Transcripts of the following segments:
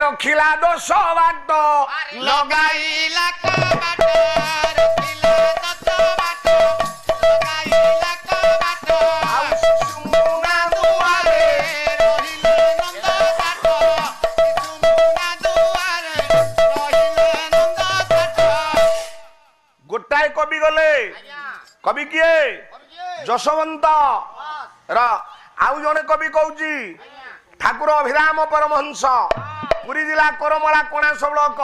रखिला 200 बाट लगाइला कबाट रखिला 200 बाट लगाइला कबाट आउ सुमुना दुआरे रहिले नंद बाट सुमुना दुआरे रहिले नंद बाट गोटाए कवि गले कवि किए जशवंत र आउ जने कवि कहूची ठाकुर अभिराम परमहंस पुरी जिला करमला कोणास ब्लॉक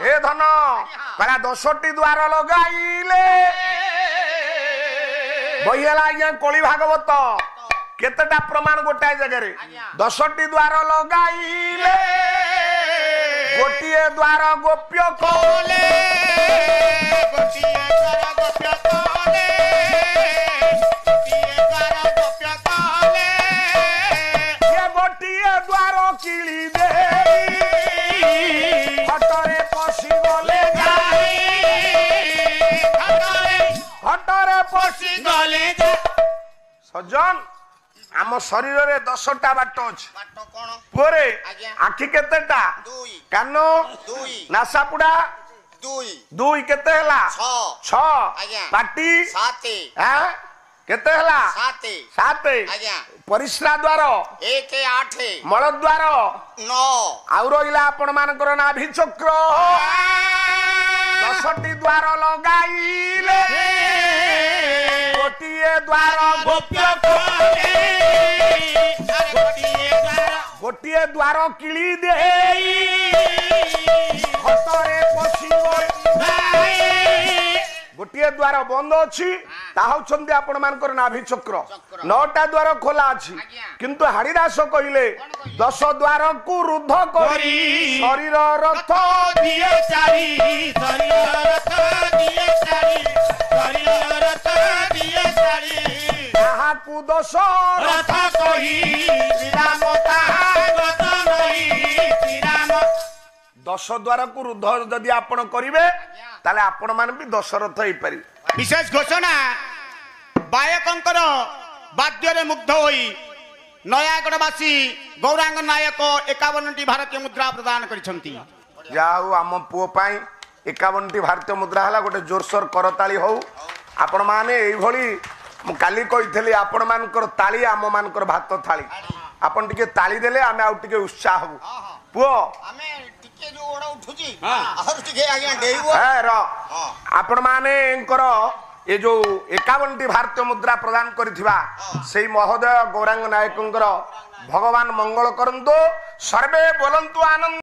हे धन कहला 10टी द्वार लगाइले बहिला आज्ञा कली भागवत केतेटा प्रमाण गोटाए जगह 10टी द्वार लगाइले गोटिए द्वार गोप्य कोले गोटिए द्वार गोप्य कोले गोटिए द्वार गोप्य कोले ये गोटिए द्वार किली दे हटरे पशी गले हटरे पशी गले जा सज्जन आम शरीर रे 10टा बाट अछि बाट कोन पुरे आज्ञा। आखि केतेटा 2 कान 2 नासापुडा 2 2 केते हला 6 6 आज्ञा। पाटी 7 हां केते हला 7 7 आज्ञा। परिश्रा द्वार 1 8 मल द्वार 9 आउ रहिला आपण मानकर नाभि चक्र 10टी द्वार लगाइले गोटिए द्वार गोप्य कोले अरे गोटिए द्वार गोटिए द्वार किली दे हटरे पशी गोटिए द्वार बंद अछि ताहउछन्ती आपण मानकर नाभि चक्र 9टा द्वार खोला अछि किंतु हाड़ीदास कहिले 10 द्वार को रुद्ध करी शरीर रथ दिए चारी शरीर रथ दिए चारी शरीर रथ दिए चारी ताहाकु 10 रथ कही श्री राम ताहा गत नहीं श्री राम 10 द्वार को रुद्ध जदि आपण करिवे ताले आपण मान भी 10 रथ हेई पारि विशेष घोषणा बायकंकर बाद्यरे मुग्ध होई नयागढ़वासी गौरांग नायक 51टी भारतीय मुद्रा प्रदान करिसंती जाऊ आम पुओ पाई 51टी भारतीय मुद्रा हला गोटे जोरसोर करताली हो आपण माने एई भली मु काली कहिथली आपण मानकर ताली आम मानकर भात थाली आपण टिके ताली देले आमे आउ टिके उत्साह हो पुओ आमे टिके जो ओडा उठुची और टिके आज्ञा डेइबो ए र आपण माने एंकर ए जो 51टी भारतीय मुद्रा प्रदान करिथिबा सेई महोदय गौरांग नायकंकर भगवान मंगल करंतु सर्वे बोलंतु आनंद।